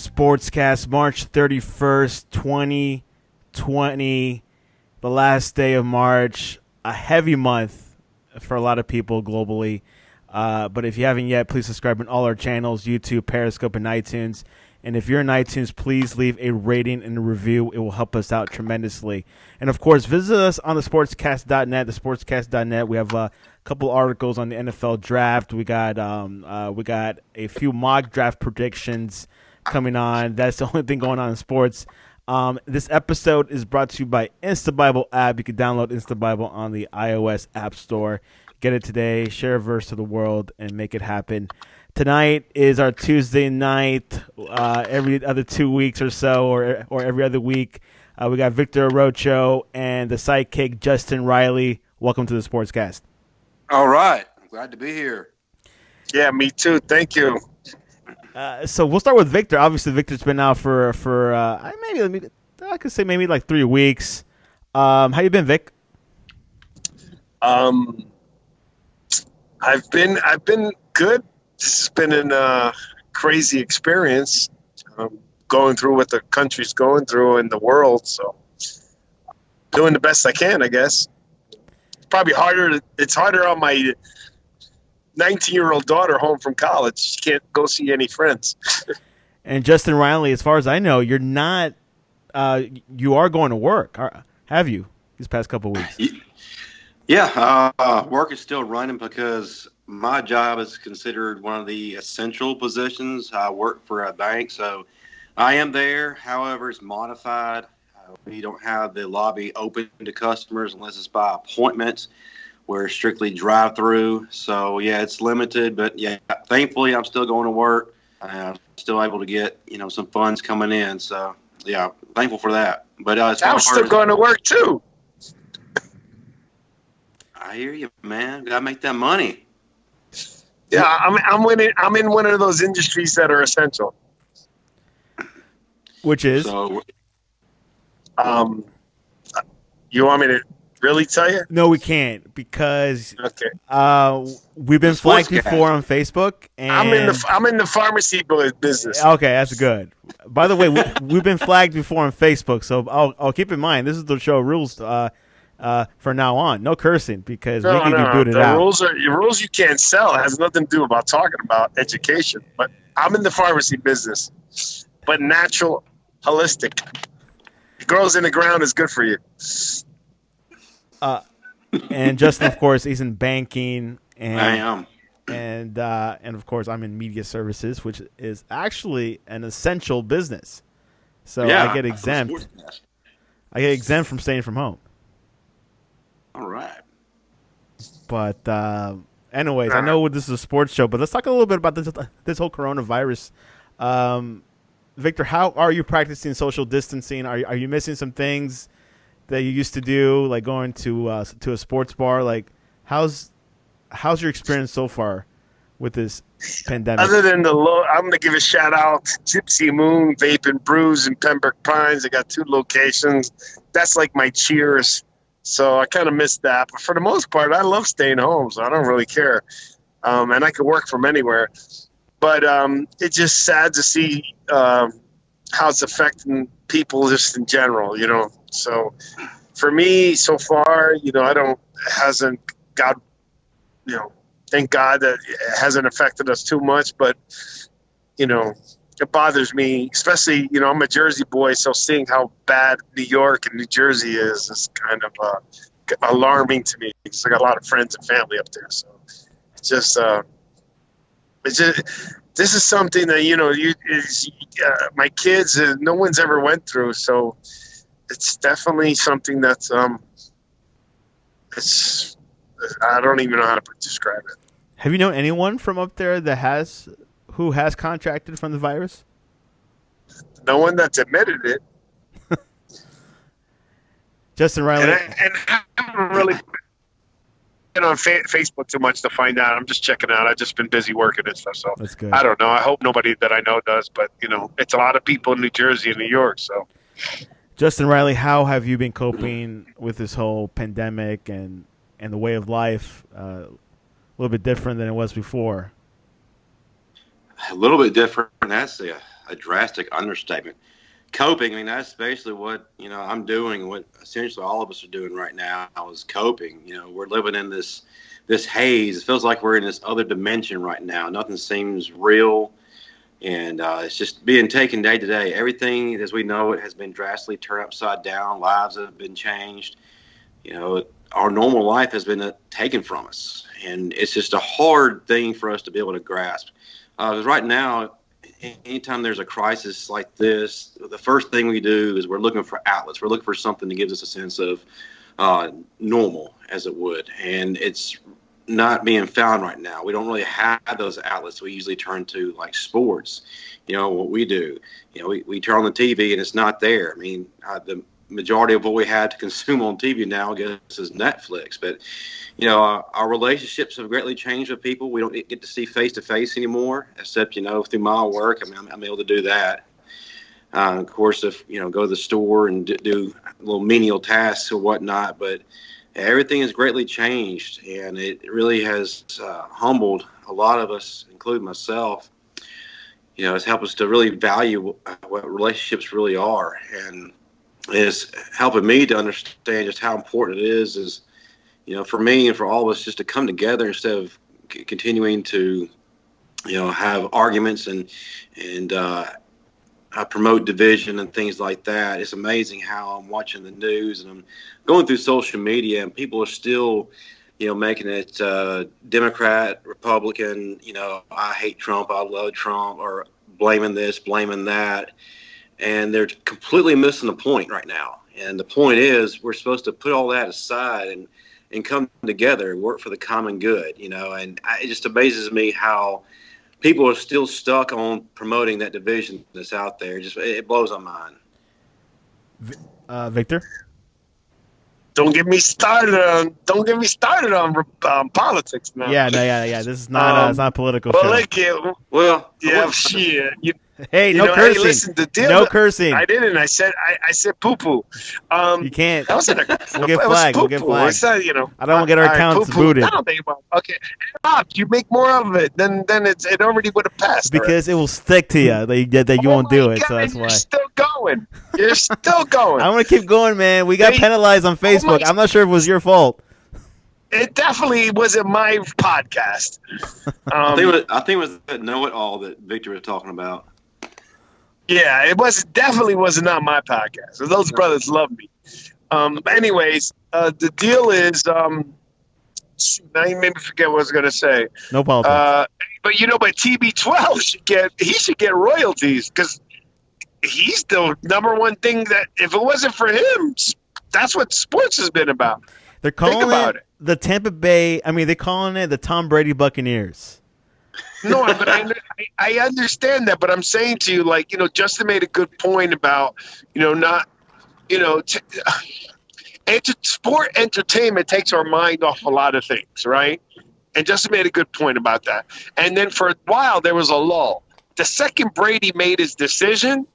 Sportscast, March 31st, 2020, the last day of March, a heavy month for a lot of people globally. But if you haven't yet, please subscribe on all our channels, YouTube, Periscope, and iTunes. And if you're in iTunes, please leave a rating and a review. It will help us out tremendously. And, of course, visit us on the sportscast.net, thesportscast.net. We have a couple articles on the NFL draft. We got a few mock draft predictions coming on. That's the only thing going on in sports. This episode is brought to you by InstaBible app. You can download InstaBible on the iOS App Store. Get it today. Share a verse to the world and make it happen. Tonight is our Tuesday night. Every other 2 weeks or so, or every other week, we got Victor Arocho and the sidekick Justin Riley. Welcome to the Sportscast. All right, I'm glad to be here. Yeah, me too. Thank you. So we'll start with Victor. Obviously, Victor's been out for maybe I could say maybe like 3 weeks. How you been, Vic? I've been good. This has been a crazy experience, going through what the country's going through in the world. So, doing the best I can, I guess. It's probably harder. It's harder on my 19-year-old daughter home from college. She can't go see any friends. And Justin Riley, as far as I know, you're not. You are going to work, have you? These past couple of weeks. Yeah, work is still running because my job is considered one of the essential positions. I work for a bank, so I am there. However, it's modified. We don't have the lobby open to customers unless it's by appointment. We're strictly drive-through. So, yeah, it's limited. But, yeah, thankfully, I'm still going to work. I'm still able to get, some funds coming in. So, yeah, thankful for that. But I'm still going to work, too. I hear you, man. Got to make that money. Yeah, I'm in one of those industries that are essential. Which is? So, you want me to really tell you? No, we can't because okay. We've been flagged before on Facebook. And I'm in the pharmacy business. Okay, that's good. By the way, we've been flagged before on Facebook, so I'll keep in mind. This is the show rules. For now on, no cursing because we can be booted out. The rules you can't sell. It has nothing to do about talking about education. But I'm in the pharmacy business, but natural, holistic. It grows in the ground is good for you. And Justin, of course, he's in banking, and I am, and of course, I'm in media services, which is actually an essential business. So yeah, I get exempt. I get exempt from staying from home. All right. But anyways, I know this is a sports show, but let's talk a little bit about this whole coronavirus. Victor, how are you practicing social distancing? Are you missing some things that you used to do, like going to a sports bar? Like, how's your experience so far with this pandemic? Other than I'm going to give a shout out to Gypsy Moon, Vape and Brews in Pembroke Pines. I got 2 locations. That's like my Cheers. So I kind of missed that. But for the most part, I love staying home, so I don't really care. And I could work from anywhere. But it's just sad to see how it's affecting people just in general, So for me, so far, thank God that it hasn't affected us too much. But, it bothers me, especially, I'm a Jersey boy, so seeing how bad New York and New Jersey is kind of alarming to me because I got a lot of friends and family up there. So it's just this is something that, my kids, no one's ever went through. So it's definitely something that's, I don't even know how to describe it. Have you known anyone from up there who has contracted from the virus? No one that's admitted it. Justin Riley. And I haven't really been on Facebook too much to find out. I'm just checking out. I've just been busy working and stuff. So that's good. I don't know. I hope nobody that I know does. But, it's a lot of people in New Jersey and New York. So, Justin Riley, how have you been coping with this whole pandemic and the way of life? A little bit different than it was before. A little bit different. That's a drastic understatement. Coping, I mean, that's basically what, I'm doing, what essentially all of us are doing right now is coping. We're living in this haze. It feels like we're in this other dimension right now. Nothing seems real. And it's just being taken day to day. Everything as we know it has been drastically turned upside down. Lives have been changed. Our normal life has been taken from us. And it's just a hard thing for us to be able to grasp. Because right now, anytime there's a crisis like this, the first thing we do is we're looking for outlets. We're looking for something that gives us a sense of normal, as it would. And it's not being found right now. We don't really have those outlets we usually turn to, like sports. What we do, we turn on the TV and it's not there. I mean, the majority of what we had to consume on TV now, I guess, is Netflix. But, our relationships have greatly changed with people. We don't get to see face-to-face anymore, except, through my work. I mean, I'm able to do that. Of course, if, go to the store and do little menial tasks or whatnot. But everything has greatly changed, and it really has humbled a lot of us, including myself. It's helped us to really value what relationships really are. And it's helping me to understand just how important it is, for me and for all of us, just to come together instead of continuing to, have arguments and promote division and things like that. It's amazing how I'm watching the news and I'm going through social media and people are still, making it Democrat, Republican, I hate Trump, I love Trump, or blaming this, blaming that. And they're completely missing the point right now. And the point is we're supposed to put all that aside and come together and work for the common good, and it just amazes me how people are still stuck on promoting that division that's out there. It blows my mind. Victor? Don't get me started on politics, man. Yeah. This is not it's not a political show. Shit. Hey, no cursing. Hey, listen, the deal. No cursing. I didn't. I said poo poo. You can't. That wasn't We'll get flagged. We'll get flagged. It's not, I don't want to get our accounts booted. I don't think about it. Okay. You make more of it, then it already would have passed. Because it will stick to you that you won't do it. So that's why. You're still going. You're still going. I'm going to keep going, man. We got penalized on Facebook. I'm not sure if it was your fault. It definitely wasn't my podcast. I think it was that know-it-all that Victor was talking about. Yeah, it definitely was not my podcast. So those brothers love me. Anyways, the deal is, now you made me forget what I was going to say. No politics. But TB12 should get royalties because he's the number one thing that if it wasn't for him, that's what sports has been about. They're calling it the Tampa Bay. I mean, they're calling it the Tom Brady Buccaneers. No, but I understand that, but I'm saying to you, Justin made a good point about, sport entertainment takes our mind off a lot of things, right? And Justin made a good point about that. And then for a while, there was a lull. The second Brady made his decision,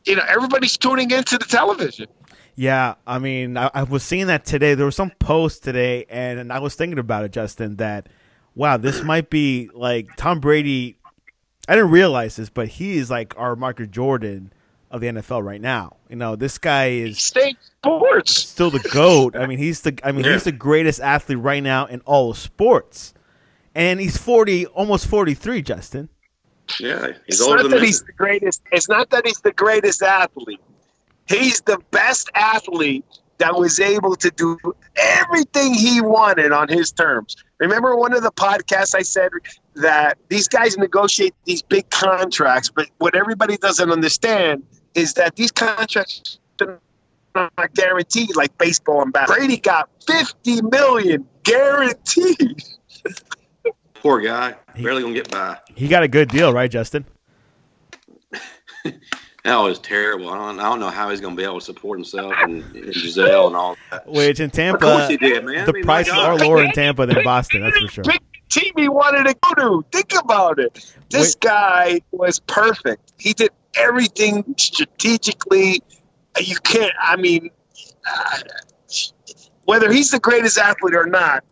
everybody's tuning into the television. Yeah, I mean, I was seeing that today. There was some post today, and I was thinking about it, Justin, that wow, this might be like Tom Brady. I didn't realize this, but he is like our Michael Jordan of the NFL right now. This guy is state sports, still the GOAT. I mean, he's the greatest athlete right now in all of sports, and he's almost 43. Justin. Yeah, he's older than me. He's the greatest. It's not that he's the greatest athlete. He's the best athlete that was able to do everything he wanted on his terms. Remember one of the podcasts I said that these guys negotiate these big contracts, but what everybody doesn't understand is that these contracts are not guaranteed like baseball and basketball. Brady got $50 million guaranteed. Poor guy. Barely going to get by. He got a good deal, right, Justin? That was terrible. I don't know how he's going to be able to support himself and Giselle and all that. Which in Tampa, of course he did, man. The prices are lower in Tampa than Boston, that's for sure. Big team he wanted to go to. Think about it. This guy was perfect. He did everything strategically. You can't, whether he's the greatest athlete or not,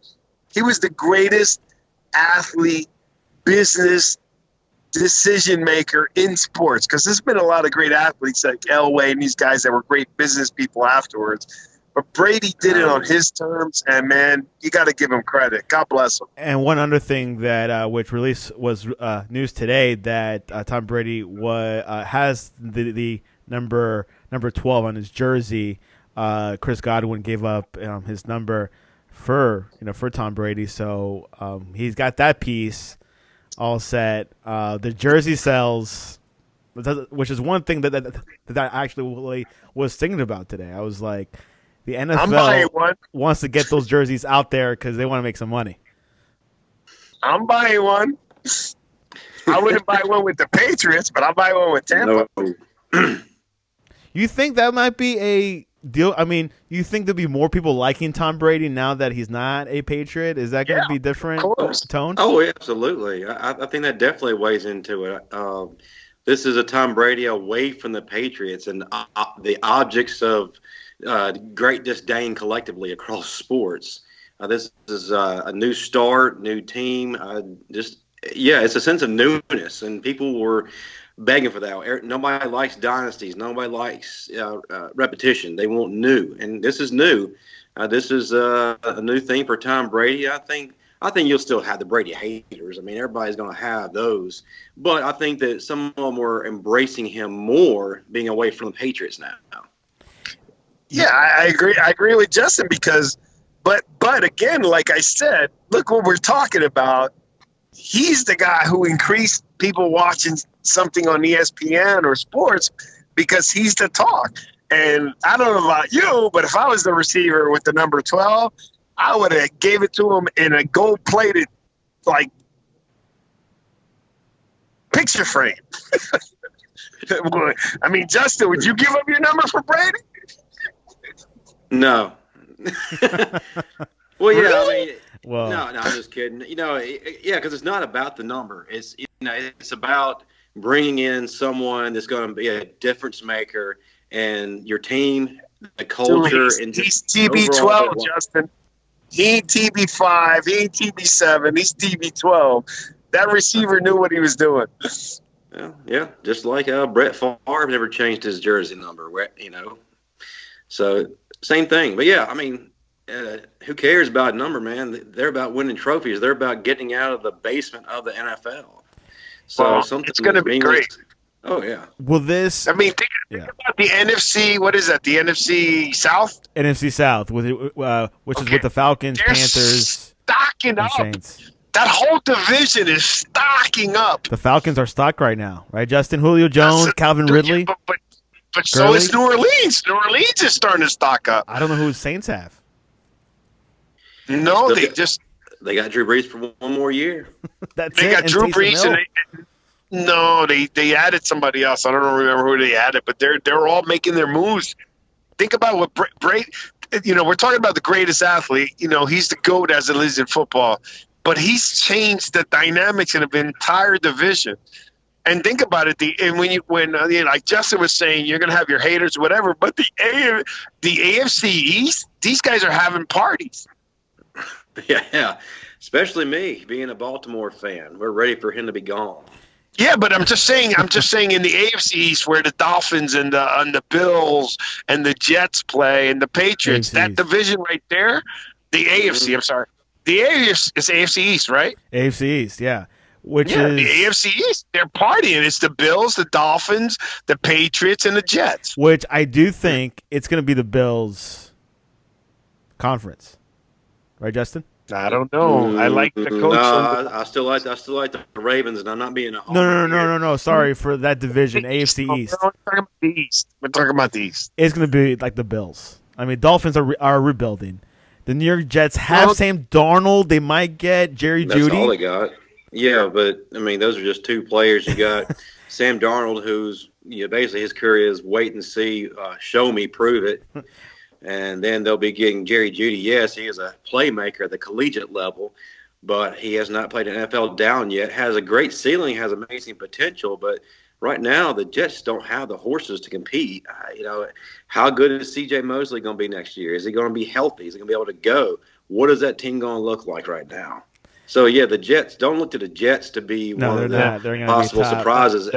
he was the greatest athlete, business, decision maker in sports, because there's been a lot of great athletes like Elway and these guys that were great business people afterwards. But Brady did it on his terms, and, man, you got to give him credit. God bless him. And one other thing that which released was news today that Tom Brady has the number 12 on his jersey. Chris Godwin gave up his number for Tom Brady, so he's got that piece all set. The jersey sells, which is one thing that I actually was thinking about today. I was like, the NFL wants to get those jerseys out there because they want to make some money. I'm buying one. I wouldn't buy one with the Patriots, but I'll buy one with Tampa. No. You think that might be a deal? I mean, you think there'll be more people liking Tom Brady now that he's not a Patriot? Is that going to be different tone? Oh, absolutely. I think that definitely weighs into it. This is a Tom Brady away from the Patriots and the objects of great disdain collectively across sports. This is a new start, new team. It's a sense of newness, and people were begging for that. Nobody likes dynasties. Nobody likes repetition. They want new, and this is new. This is a new thing for Tom Brady. I think you'll still have the Brady haters. I mean, everybody's going to have those, but I think that some of them were embracing him more, being away from the Patriots now. Yeah, I agree. I agree with Justin but again, like I said, look what we're talking about. He's the guy who increased people watching something on ESPN or sports because he's the talk. And I don't know about you, but if I was the receiver with the number 12, I would have gave it to him in a gold-plated, like, picture frame. I mean, Justin, would you give up your number for Brady? No. Well, yeah, really? I mean, no, I'm just kidding. Because it's not about the number. It's about bringing in someone that's going to be a difference maker, and your team, the culture, and he's TB12, Justin. He ain't TB5. He ain't TB7. He's TB12. That receiver knew what he was doing. Yeah, just like Brett Favre never changed his jersey number. So same thing. But yeah, I mean, who cares about a number, man? They're about winning trophies. They're about getting out of the basement of the NFL. So it's going to be great. Oh, yeah. Will this? I mean, think about the NFC. What is that? The NFC South? NFC South, which is with the Falcons, They're Panthers, stocking and up. Saints. That whole division is stocking up. The Falcons are stocked right now, right? Justin, Julio Jones, Calvin Ridley. But so is New Orleans. New Orleans is starting to stock up. I don't know who the Saints have. No, they got Drew Brees for one more year. They got Drew Brees, and they added somebody else. I don't remember who they added, but they're all making their moves. Think about what Brady. We're talking about the greatest athlete. He's the GOAT as it is in football, but he's changed the dynamics in the entire division. And think about it. When like Justin was saying, you're going to have your haters, whatever. But the AFC East, these guys are having parties. Yeah, especially me being a Baltimore fan. We're ready for him to be gone. Yeah, but I'm just saying in the AFC East where the Dolphins and the Bills and the Jets play and the Patriots, that division right there, the AFC. I'm sorry, the AFC is AFC East, right? AFC East, yeah. The AFC East, they're partying. It's the Bills, the Dolphins, the Patriots, and the Jets. Which I do think it's going to be the Bills conference, right, Justin? I don't know. I like the coach. No, I still like the Ravens, and I'm not being a homer. No. Sorry for that division, AFC East. We're talking about the East. It's going to be like the Bills. I mean, Dolphins are rebuilding. The New York Jets have Sam Darnold. They might get Jerry Jeudy. That's all they got. Yeah, but I mean, those are just two players. You got Sam Darnold, who's basically his career is wait and see, show me, prove it. And then they'll be getting Jerry Jeudy. Yes, he is a playmaker at the collegiate level, but he has not played an NFL down yet. Has a great ceiling, has amazing potential, but right now the Jets don't have the horses to compete. How good is C.J. Mosley going to be next year? Is he going to be healthy? Is he going to be able to go? What is that team going to look like right now? So yeah, the Jets, don't look to the Jets to be No, one they're of the not. They're going to be possible top. surprises.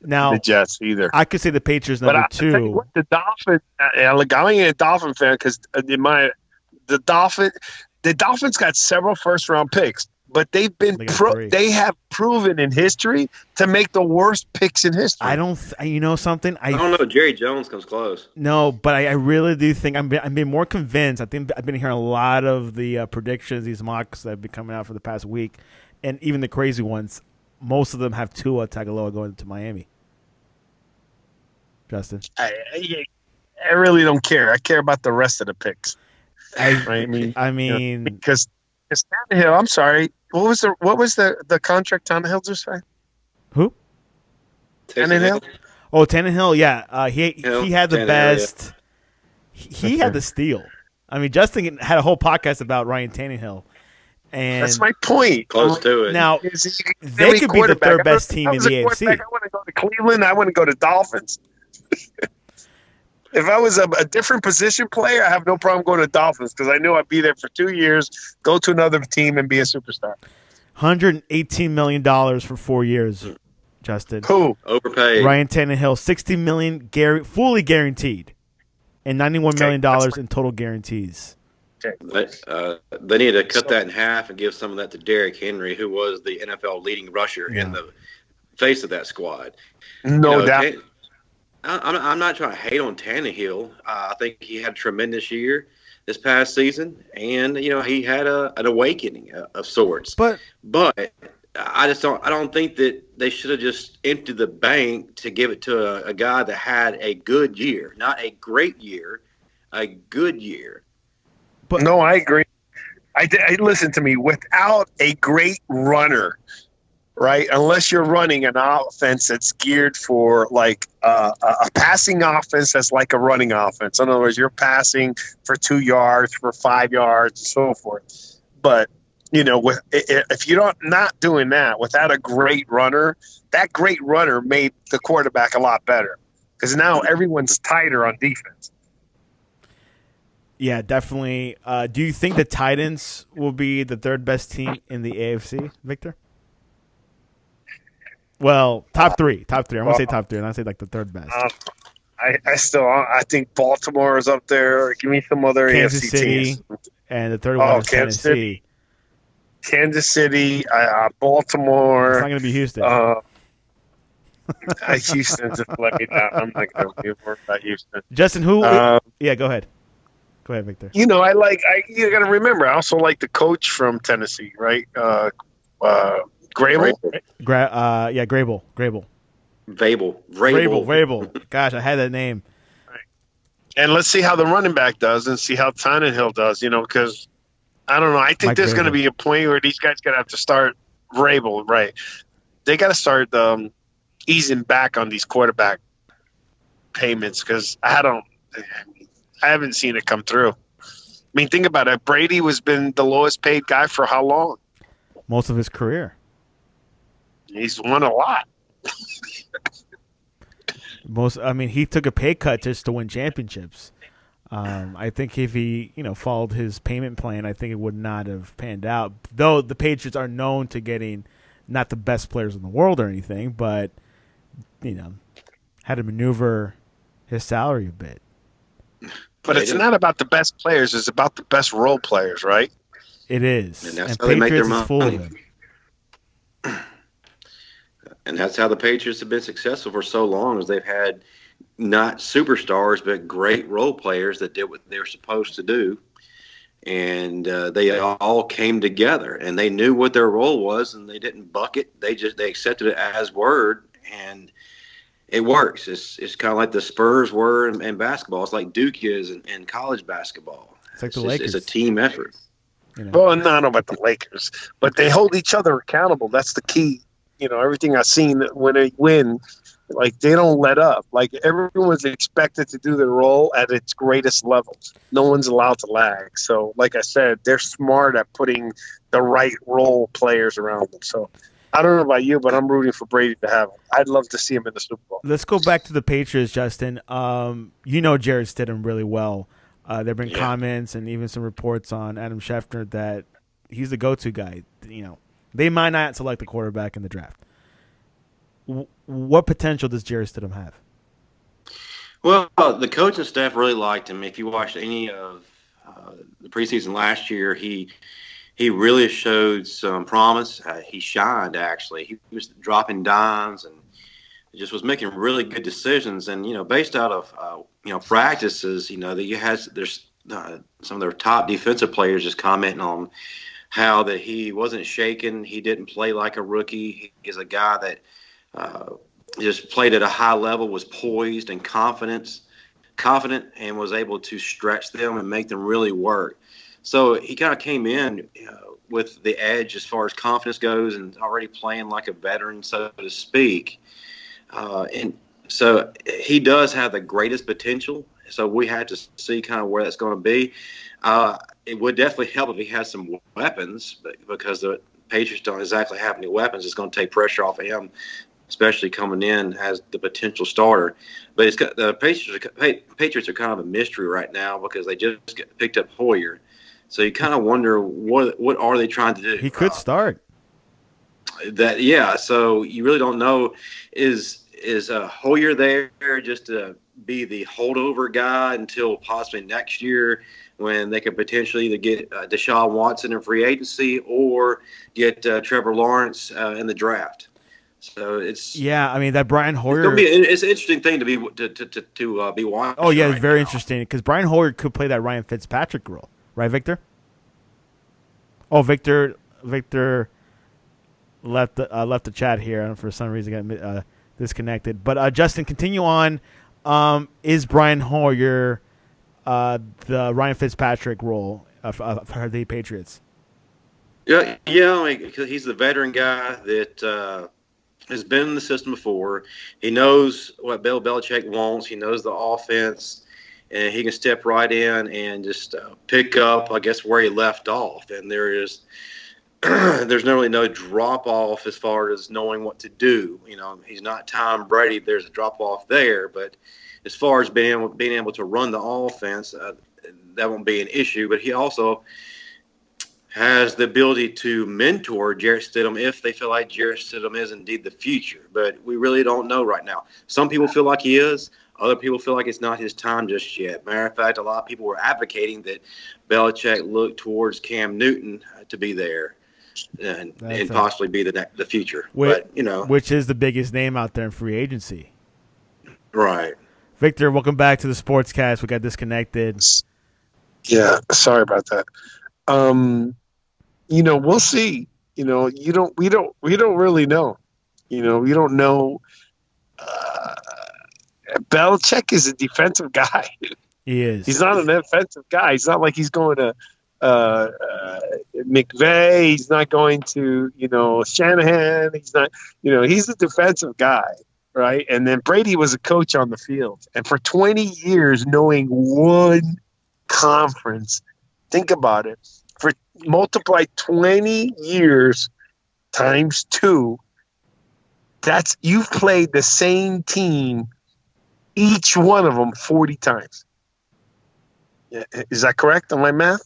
Now, the Jets either. I could say the Patriots But number I tell you two. what, the Dolphins. I ain't a Dolphin fan because the Dolphins got several first round picks, but they have proven in history to make the worst picks in history. I don't. You know something? I don't know. Jerry Jones comes close. No, but I really do think I'm being more convinced. I think I've been hearing a lot of the predictions, these mocks that have been coming out for the past week, and even the crazy ones. Most of them have Tua Tagovailoa going to Miami. Justin, I really don't care. I care about the rest of the picks. I mean, because Tannehill. I'm sorry. What was the contract Tannehill just signed? Who? Tannehill. Oh, Tannehill. Yeah, he had the best. Yeah. He had the steal. I mean, Justin had a whole podcast about Ryan Tannehill. And that's my point. Close to it. Now, they could be the third best team in the AFC. I want to go to Cleveland. I want to go to Dolphins. If I was a different position player, I have no problem going to Dolphins because I knew I'd be there for 2 years, go to another team, and be a superstar. $118 million for 4 years, Justin. Who? Overpaid. Ryan Tannehill, $60 million fully guaranteed, and $91 million in total guarantees. Okay. They need to cut that in half and give some of that to Derrick Henry, who was the NFL leading rusher in the face of that squad. No doubt. I'm not trying to hate on Tannehill. I think he had a tremendous year this past season, and he had an awakening of sorts. But I don't think that they should have just emptied the bank to give it to a guy that had a good year, not a great year, a good year. But no, I agree. I listen to me. Without a great runner, right? Unless you're running an offense that's geared for like a passing offense that's like a running offense. In other words, you're passing for 2 yards, for 5 yards, and so forth. But if you're not doing that without a great runner, that great runner made the quarterback a lot better because now everyone's tighter on defense. Yeah, definitely. Do you think the Titans will be the third best team in the AFC, Victor? Well, top three. I'm going to say top three, and I'll say like the third best. I think Baltimore is up there. Give me some other Kansas AFC City, teams. And the third one is Tennessee. Kansas City, Baltimore. It's not going to be Houston. Houston just let me down. I'm not going to be worried about Houston. Justin, who? Yeah, go ahead. Go ahead, Victor. You got to remember, I also like the coach from Tennessee, right? Grable. Grable. Vrabel. Gosh, I had that name. Right. And let's see how the running back does and see how Tannehill does, because I don't know. I think there's going to be a point where these guys going to have to start Vrabel, right? They got to start easing back on these quarterback payments because I haven't seen it come through. I mean, think about it. Brady has been the lowest paid guy for how long? Most of his career. He's won a lot. He took a pay cut just to win championships. I think if he, followed his payment plan, I think it would not have panned out. Though the Patriots are known to getting not the best players in the world or anything, but had to maneuver his salary a bit. But it's not about the best players; it's about the best role players, right? It is, and that's how they make their money. Full of them. And that's how the Patriots have been successful for so long, is they've had not superstars, but great role players that did what they're supposed to do. And they all came together, and they knew what their role was, and they didn't buck it. They accepted it as word, and it works. It's kind of like the Spurs were in basketball. It's like Duke is in college basketball. It's like the Lakers. It's a team effort. Well, I don't know about the Lakers, but they hold each other accountable. That's the key. Everything I've seen when they win, like they don't let up. Like everyone's expected to do their role at its greatest level. No one's allowed to lag. So, like I said, they're smart at putting the right role players around them. So, I don't know about you, but I'm rooting for Brady to have him. I'd love to see him in the Super Bowl. Let's go back to the Patriots, Justin. Jared Stidham really well. There have been comments and even some reports on Adam Schefter that he's the go-to guy. They might not select the quarterback in the draft. What potential does Jarrett Stidham have? Well, the coaching staff really liked him. If you watched any of the preseason last year, he really showed some promise. He shined, actually. He was dropping dimes and just was making really good decisions. And, based out of, practices, there's some of their top defensive players just commenting on how that he wasn't shaken. He didn't play like a rookie. He's a guy that just played at a high level, was poised and confident, and was able to stretch them and make them really work. So he kind of came in with the edge as far as confidence goes and already playing like a veteran, so to speak. And so he does have the greatest potential. So we had to see kind of where that's going to be. It would definitely help if he has some weapons, because the Patriots don't exactly have any weapons. It's going to take pressure off of him, especially coming in as the potential starter. But the Patriots are kind of a mystery right now because they just picked up Hoyer. So you kind of wonder what are they trying to do? He could start. So you really don't know. Is Hoyer there just to be the holdover guy until possibly next year, when they could potentially either get Deshaun Watson in free agency or get Trevor Lawrence in the draft? So that Brian Hoyer. It's an interesting thing to be watching. Oh yeah, it's very now. interesting because Brian Hoyer could play that Ryan Fitzpatrick role, right, Victor? Oh, Victor left the chat here, and for some reason got disconnected. But Justin, continue on. Is Brian Hoyer the Ryan Fitzpatrick role for the Patriots? Yeah, because he's the veteran guy that has been in the system before. He knows what Bill Belichick wants. He knows the offense, and he can step right in and just pick up, I guess, where he left off. And there's really no drop off as far as knowing what to do. He's not Tom Brady. There's a drop off there, but as far as being able to run the offense, that won't be an issue. But he also has the ability to mentor Jarrett Stidham if they feel like Jarrett Stidham is indeed the future. But we really don't know right now. Some people feel like he is. Other people feel like it's not his time just yet. Matter of fact, a lot of people were advocating that Belichick look towards Cam Newton to be there and possibly be the future. Which is the biggest name out there in free agency. Right. Victor, welcome back to the Sportscast. We got disconnected. Yeah, sorry about that. We'll see. We don't really know. We don't know. Belichick is a defensive guy. He is. He's not an offensive guy. He's not like he's going to McVay. He's not going to, Shanahan. He's not, he's a defensive guy, right? And then Brady was a coach on the field. And for 20 years, knowing one conference, think about it. For multiply 20 years times 2, you've played the same team, each one of them 40 times. Yeah, is that correct on my math?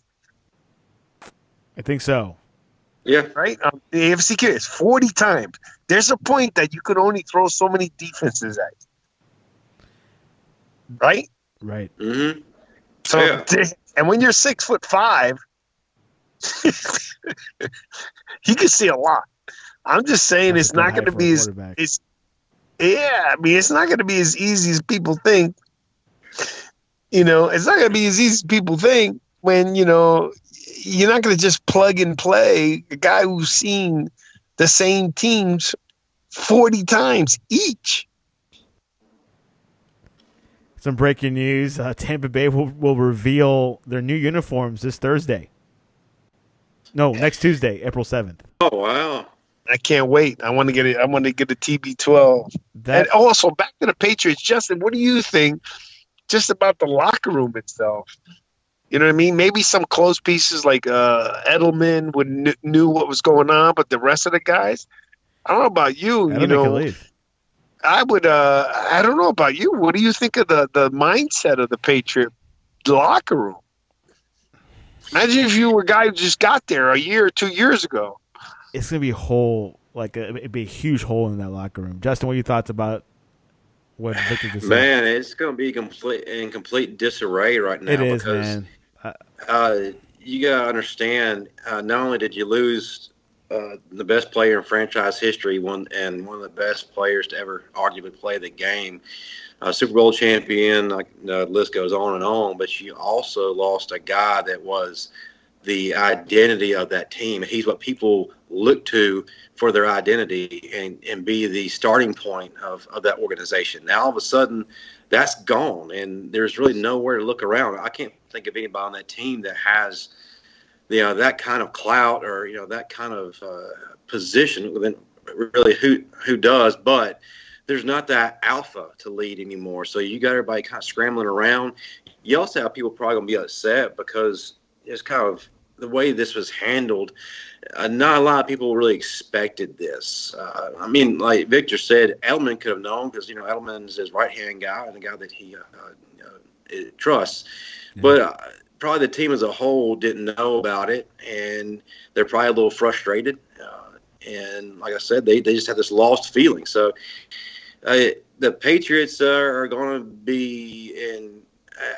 I think so. Yeah. Right? The AFC is 40 times. There's a point that you could only throw so many defenses at. Right? Right. Mm-hmm. So, and when you're 6'5", you can see a lot. I'm just saying it's not going to be as it's not going to be as easy as people think. It's not going to be as easy as people think when you're not going to just plug and play a guy who's seen the same teams 40 times each. Some breaking news: Tampa Bay will reveal their new uniforms this Thursday. No, next Tuesday, April 7th. Oh wow! I can't wait. I want to get it. I want to get a TB12. And also, back to the Patriots. Justin, what do you think just about the locker room itself? You know what I mean? Maybe some close pieces like Edelman knew what was going on, but the rest of the guys, I don't know about you. Edelman I would. I don't know about you. What do you think of the mindset of the Patriot locker room? Imagine if you were a guy who just got there a year or 2 years ago. It's gonna be a hole, it'd be a huge hole in that locker room. Justin, what are your thoughts about what Victor just said? Man, it's going to be complete disarray right It now is, because man. you got to understand. Not only did you lose the best player in franchise history, one of the best players to ever arguably play the game, Super Bowl champion, like the list goes on and on. But you also lost a guy that was the identity of that team. He's what people look to for their identity and be the starting point of that organization. Now, all of a sudden, that's gone, and there's really nowhere to look around. I can't think of anybody on that team that has, that kind of clout or, that kind of position within really who does, but there's not that alpha to lead anymore. So you got everybody kind of scrambling around. You also have people probably going to be upset because it's kind of the way this was handled. Not a lot of people really expected this. Like Victor said, Edelman could have known because, Edelman's his right-hand guy and the guy that he trusts. Yeah. But probably the team as a whole didn't know about it, and they're probably a little frustrated. And like I said, they just have this lost feeling. So the Patriots are going to be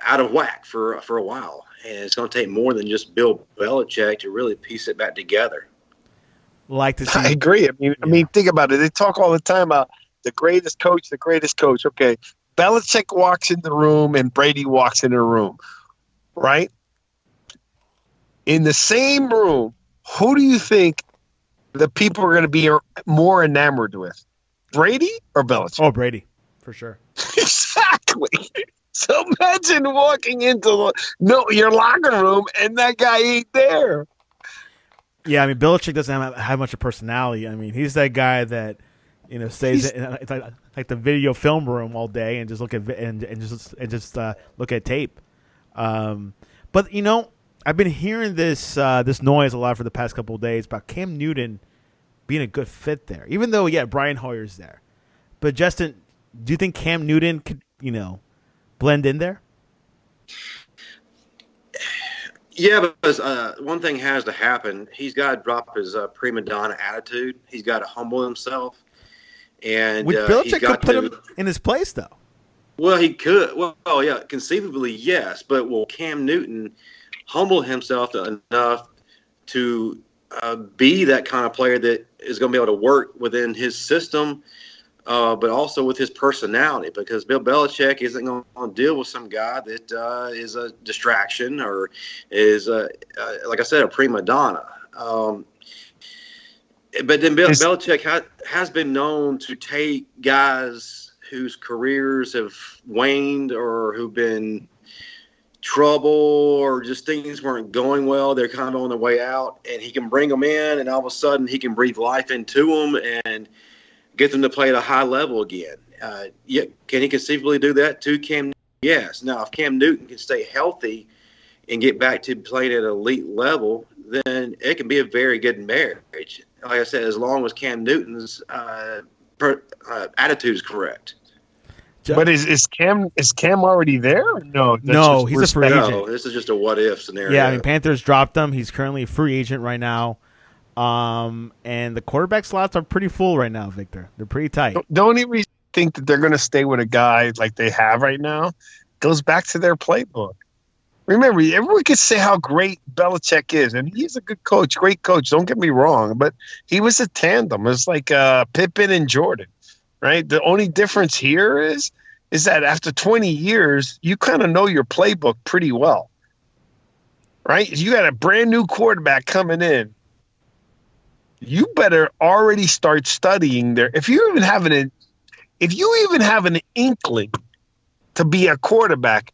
out of whack for a while. And it's going to take more than just Bill Belichick to really piece it back together. Like to see. I agree. I mean, think about it. They talk all the time about the greatest coach. Okay, Belichick walks in the room and Brady walks in the room, right? In the same room, who do you think the people are going to be more enamored with, Brady or Belichick? Oh, Brady, for sure. Exactly. So imagine walking into your locker room and that guy ain't there. Yeah, Belichick doesn't have much of personality. He's that guy that stays in like the video film room all day and just look at look at tape. But I've been hearing this noise a lot for the past couple of days about Cam Newton being a good fit there, even though Brian Hoyer's there. But Justin, do you think Cam Newton could blend in there? Yeah, because one thing has to happen. He's got to drop his prima donna attitude. He's got to humble himself. And would Belichick could put him in his place, though? Well, he could. Well, yeah, conceivably, yes. But will Cam Newton humble himself enough to be that kind of player that is going to be able to work within his system, but also with his personality? Because Bill Belichick isn't going to deal with some guy that is a distraction or is, like I said, a prima donna. But then Belichick has been known to take guys whose careers have waned or who've been trouble or just things weren't going well. They're kind of on their way out, and he can bring them in, and all of a sudden he can breathe life into them and get them to play at a high level again. Can he conceivably do that to Cam? Yes. Now, if Cam Newton can stay healthy and get back to playing at an elite level, then it can be a very good marriage. Like I said, as long as Cam Newton's attitude is correct. But is Cam already there? No, he's a free agent. No, this is just a what if scenario. Yeah, Panthers dropped him. He's currently a free agent right now. And the quarterback slots are pretty full right now, Victor. They're pretty tight. Don't even think that they're going to stay with a guy like they have right now. It goes back to their playbook. Remember, everyone can say how great Belichick is, and he's a good coach, great coach. Don't get me wrong, but he was a tandem. It's like Pippen and Jordan, right? The only difference here is that after 20 years, you kind of know your playbook pretty well, right? You got a brand new quarterback coming in. You better already start studying there. If you even have an inkling to be a quarterback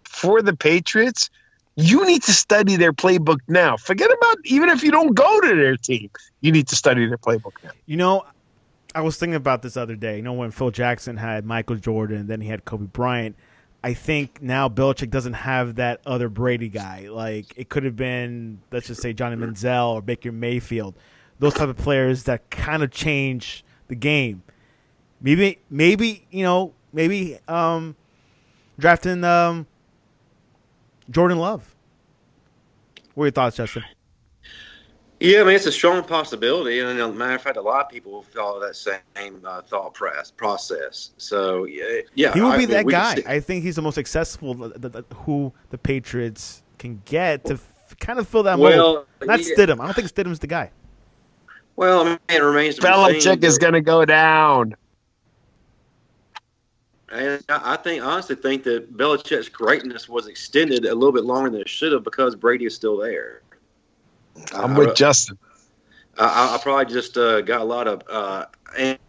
for the Patriots, you need to study their playbook now. Forget about even if you don't go to their team, you need to study their playbook now. I was thinking about this the other day. When Phil Jackson had Michael Jordan, then he had Kobe Bryant. I think now Belichick doesn't have that other Brady guy. Like, it could have been, let's just say, Johnny Manziel or Baker Mayfield. Those type of players that kind of change the game. Maybe drafting Jordan Love. What are your thoughts, Justin? Yeah, I mean, it's a strong possibility. And as a matter of fact, a lot of people follow that same thought process. So, yeah, He will I be mean, that we can guy. see. I think he's the most successful who the Patriots can get to kind of fill that mold. Well, Not yeah, Stidham. I don't think Stidham's the guy. well, I mean, it remains to be seen. Belichick is going to go down. And honestly think that Belichick's greatness was extended a little bit longer than it should have because Brady is still there. I'm with Justin. I probably just got a lot of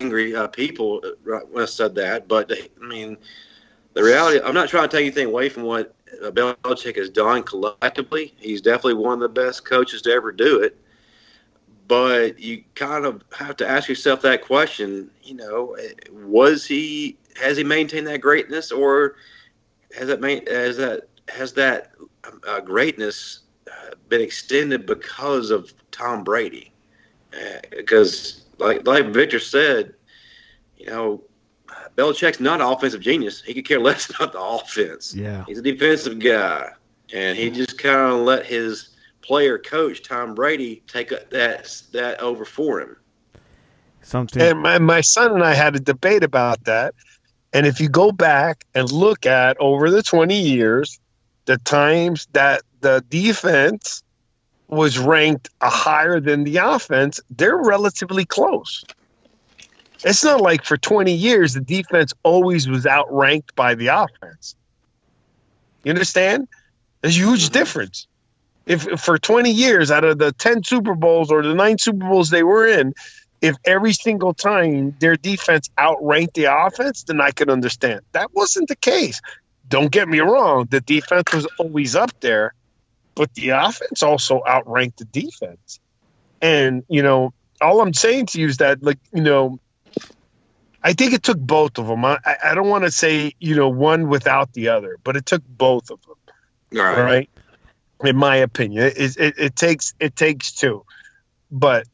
angry people when I said that. But, I mean, the reality, I'm not trying to take anything away from what Belichick has done collectively. He's definitely one of the best coaches to ever do it. But you kind of have to ask yourself that question, has he maintained that greatness, or has that greatness been extended because of Tom Brady? Because like Victor said, Belichick's not an offensive genius. He could care less about the offense. Yeah. He's a defensive guy, and he just kind of let his player coach Tom Brady take that over for him. And my son and I had a debate about that. And if you go back and look at over the 20 years, the times that the defense was ranked higher than the offense, they're relatively close. It's not like for 20 years the defense always was outranked by the offense. You understand? There's a huge difference. If for 20 years out of the 10 Super Bowls or the 9 Super Bowls they were in, if every single time their defense outranked the offense, then I could understand. That wasn't the case. Don't get me wrong. The defense was always up there, but the offense also outranked the defense. And, all I'm saying to you is that, I think it took both of them. I don't want to say, one without the other, but it took both of them. All right? In my opinion, it takes two. But,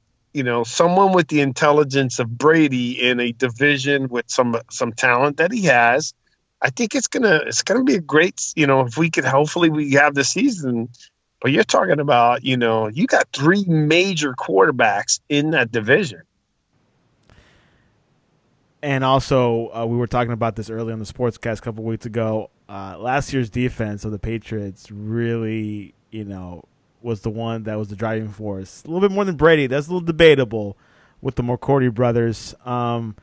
someone with the intelligence of Brady in a division with some talent that he has, I think it's gonna be a great, if we could, hopefully we have the season. But you're talking about, you got 3 major quarterbacks in that division. And also, we were talking about this earlier on the Sportscast a couple weeks ago. Last year's defense of the Patriots really, was the one that was the driving force. A little bit more than Brady. That's a little debatable with the McCourty brothers. And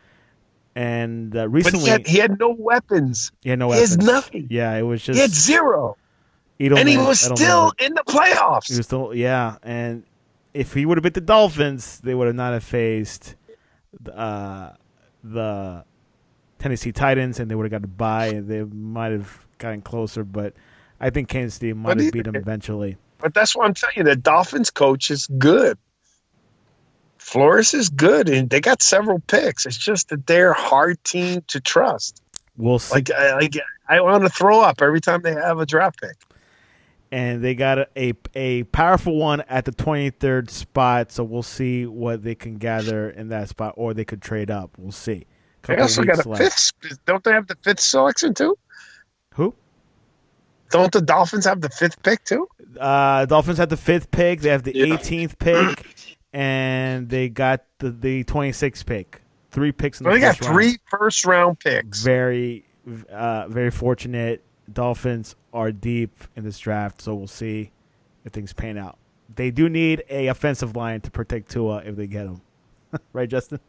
recently, but he had no weapons. He had no weapons. He has nothing. Yeah, it was just. He had 0. And he was still in the playoffs. He was still, yeah. And if he would have beat the Dolphins, they would have not have faced the Tennessee Titans, and they would have got a bye, and they might have gotten closer. But I think Kansas City might have beat them eventually. But that's what I'm telling you. The Dolphins coach is good. Flores is good, and they got several picks. It's just that they're a hard team to trust. We'll see. I want to throw up every time they have a draft pick. And they got a powerful one at the 23rd spot, so we'll see what they can gather in that spot, or they could trade up. We'll see. They also got a 5th. Don't they have the 5th selection too? Who? Don't the Dolphins have the 5th pick too? Dolphins have the 5th pick. They have the 18th pick, and they got the 26th pick. 3 picks in the first round. They got 3 first-round picks. Very, very fortunate. Dolphins are deep in this draft, so we'll see if things pan out. They do need a offensive line to protect Tua if they get him. Right, Justin?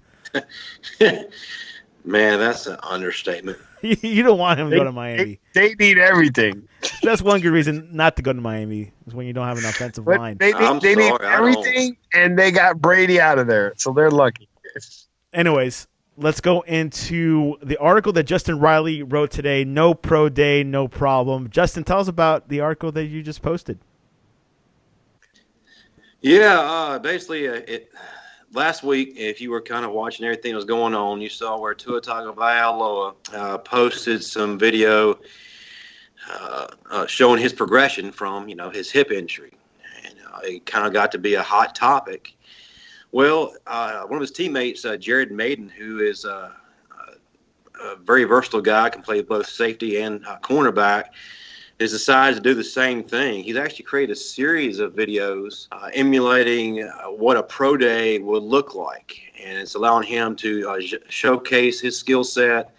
Man, that's an understatement. You don't want him to go to Miami. They need everything. That's one good reason not to go to Miami, is when you don't have an offensive line. They need everything, and they got Brady out of there, so they're lucky. Anyways, let's go into the article that Justin Riley wrote today. No pro day, no problem. Justin, tell us about the article that you just posted. Yeah, basically, last week, if you were kind of watching everything that was going on, you saw where Tua Tagovailoa posted some video showing his progression from, his hip injury. And it kind of got to be a hot topic. Well, one of his teammates, Jared Maiden, who is a very versatile guy, can play both safety and cornerback, has decided to do the same thing. He's actually created a series of videos emulating what a pro day would look like, and it's allowing him to showcase his skill set,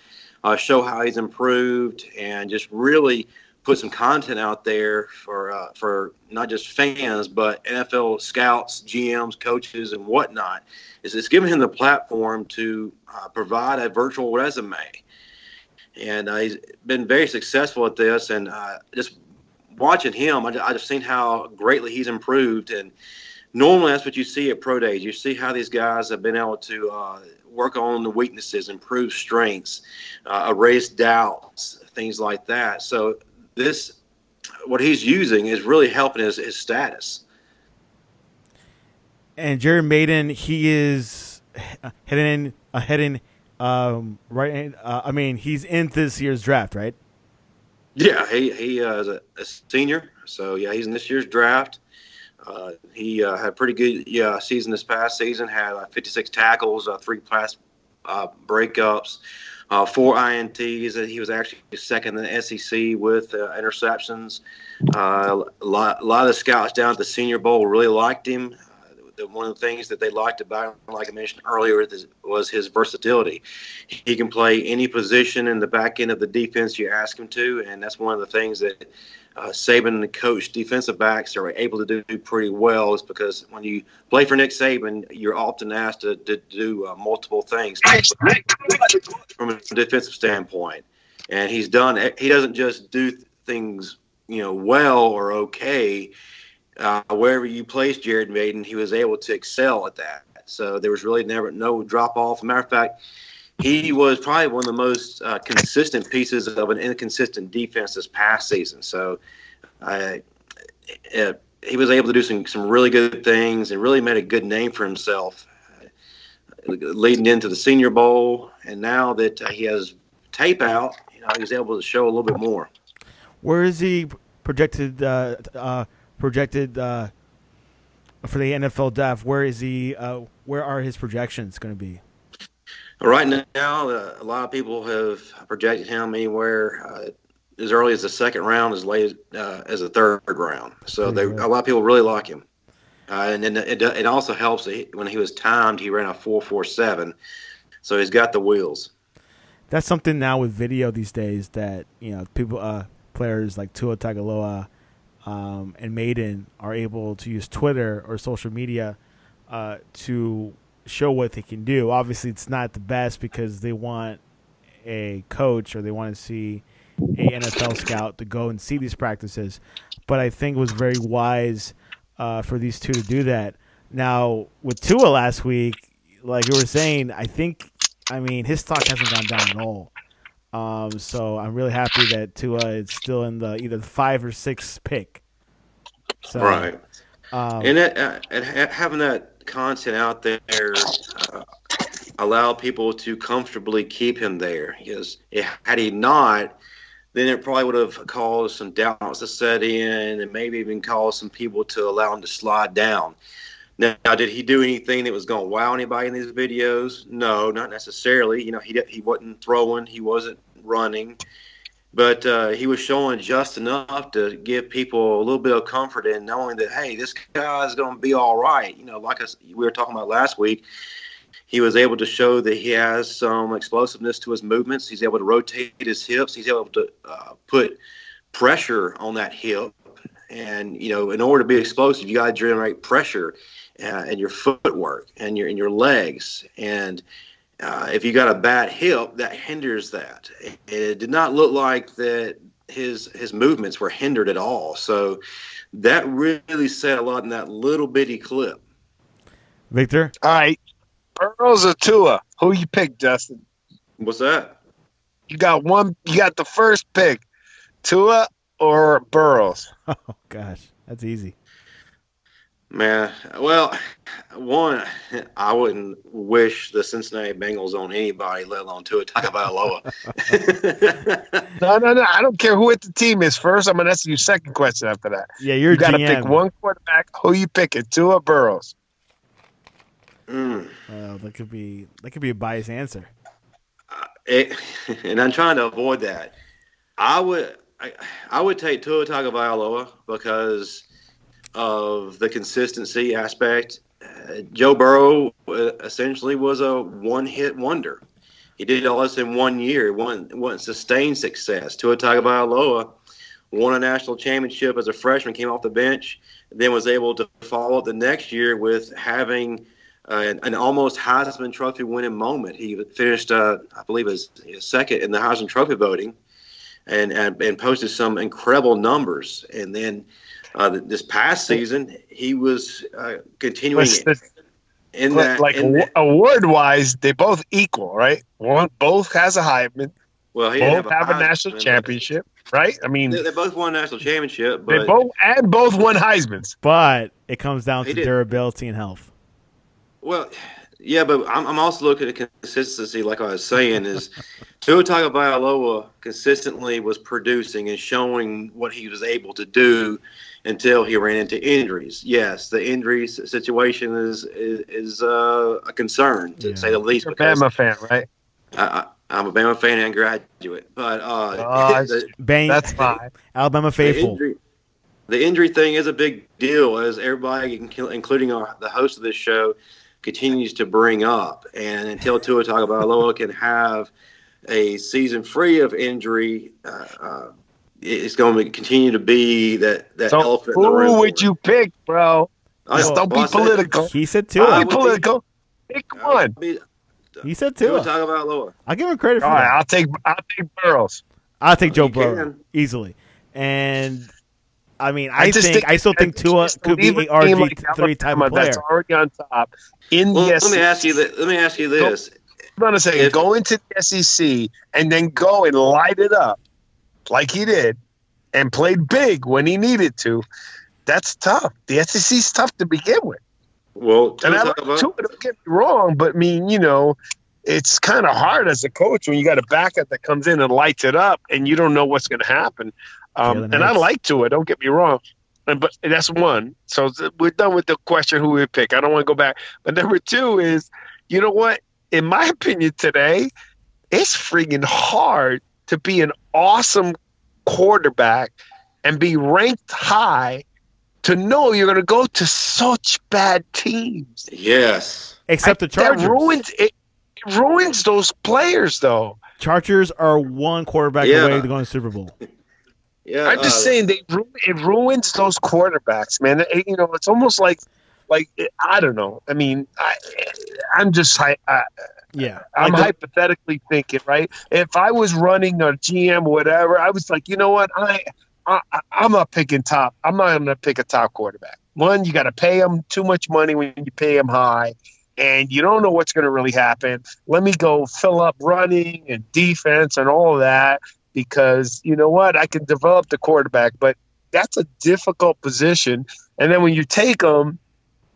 show how he's improved, and just really put some content out there for not just fans but NFL scouts, GMs, coaches, and whatnot. It's giving him the platform to provide a virtual resume. And he's been very successful at this. And just watching him, I just seen how greatly he's improved. And normally that's what you see at pro days. You see how these guys have been able to work on the weaknesses, improve strengths, erase doubts, things like that. So what he's using is really helping his status. And Jared Maiden, he is heading right in. I mean, he's in this year's draft, right? Yeah, he is a senior, so yeah, he's in this year's draft. He had a pretty good season this past season. Had 56 tackles, 3 pass breakups, 4 INTs. He was actually second in the SEC with interceptions. A lot of the scouts down at the Senior Bowl really liked him. One of the things that they liked about him, like I mentioned earlier, was his versatility. He can play any position in the back end of the defense you ask him to, and that's one of the things that Saban and coach defensive backs are able to do pretty well, is because when you play for Nick Saban, you're often asked to do multiple things from a defensive standpoint. And he doesn't just do things, well or okay. Wherever you placed Jared Maiden, he was able to excel at that. So there was really never no drop off. Matter of fact, he was probably one of the most consistent pieces of an inconsistent defense this past season. So he was able to do some really good things and really made a good name for himself leading into the Senior Bowl. And now that he has tape out, he was able to show a little bit more. Where is he projected for the NFL draft? Where is he? Where are his projections going to be? Right now, a lot of people have projected him anywhere as early as the second round, as late as the third round. So a lot of people really like him. And then it also helps that when he was timed, he ran a 4.47, so he's got the wheels. That's something now with video these days that people, players like Tua Tagovailoa and Maiden are able to use Twitter or social media to show what they can do. Obviously, it's not the best because they want a coach or they want to see a NFL scout to go and see these practices. But I think it was very wise for these two to do that. Now, with Tua last week, like you were saying, his stock hasn't gone down at all. So I'm really happy that Tua is still in either the 5 or 6 pick. So, right. And having that content out there allow people to comfortably keep him there. Because had he not, then it probably would have caused some doubts to set in and maybe even caused some people to allow him to slide down. Now, did he do anything that was going to wow anybody in these videos? No, not necessarily. He wasn't throwing, he wasn't running, but he was showing just enough to give people a little bit of comfort in knowing that, hey, this guy is going to be all right. Like we were talking about last week, he was able to show that he has some explosiveness to his movements. He's able to rotate his hips. He's able to put pressure on that hip. And, in order to be explosive, you got to generate pressure in your footwork and in your legs. And if you got a bad hip, that hinders that. It did not look like that his movements were hindered at all. So that really said a lot in that little bitty clip. Victor? All right. Burrows or Tua? Who you pick, Justin? What's that? You got the first pick. Tua or Burrows? Oh, gosh. That's easy. Man, well, one, I wouldn't wish the Cincinnati Bengals on anybody, let alone Tua Tagovailoa. No. I don't care who the team is first. I'm going to ask you a second question after that. Yeah, you got to pick one quarterback. Who you picking, Tua or Burrows? Well, that could be a biased answer. And I'm trying to avoid that. I would I would take Tua Tagovailoa because of the consistency aspect. Joe Burrow essentially was a one-hit wonder. He did all this in 1 year, one sustained success. Tua Tagovailoa won a national championship as a freshman, came off the bench, then was able to follow up the next year with having an almost Heisman Trophy winning moment. He finished, I believe, his second in the Heisman Trophy voting, and posted some incredible numbers. And then this past season, he was continuing in that. Like award-wise, they both equal, right? Both has a Heisman. Well, he both have a national championship, right? I mean, they both won a national championship, but both won Heismans. But it comes down to durability and health. Well, yeah, but I'm also looking at consistency. Like I was saying, is Tua Tagovailoa consistently was producing and showing what he was able to do until he ran into injuries. Yes, the injury situation is a concern, to say the least. You're a Bama fan, right? I'm a Bama fan and graduate, but that's fine. Alabama faithful. The injury thing is a big deal, as everybody, including the host of this show, continues to bring up. And until Tua Tagovailoa can have a season free of injury, it's going to continue to be that elephant in the room. Who would you pick, bro? Don't be political. He said Tua. Don't be political. Pick one. He said Tua. Tagovailoa. I'll give him credit for that. I'll take Burrows. I'll take Joe Burrow easily. And I mean, I still think Tua could be a RG3 type of player. That's already on top. Let me ask you this. I'm going to say, go into the SEC and then go and light it up like he did and played big when he needed to. That's tough. The SEC's tough to begin with. Well, and I like Tua, don't get me wrong, but I mean, it's kind of hard as a coach when you got a backup that comes in and lights it up and you don't know what's going to happen. And I like Tua, don't get me wrong. But that's one. So we're done with the question who we pick. I don't want to go back. But number two is, you know what? In my opinion today, it's freaking hard to be an awesome quarterback and be ranked high to know you're going to go to such bad teams. Yes. Except the Chargers. It ruins those players, though. Chargers are one quarterback away to go to the Super Bowl. Yeah, I'm just saying it ruins those quarterbacks, man. It's almost like I don't know. I mean, I'm hypothetically thinking, right? If I was running a GM or whatever, I was like, you know what, I'm not picking top. I'm not going to pick a top quarterback. One, you got to pay them too much money when you pay them high, and you don't know what's going to really happen. Let me go fill up running and defense and all of that. Because you know what, I can develop the quarterback, but that's a difficult position. And then when you take them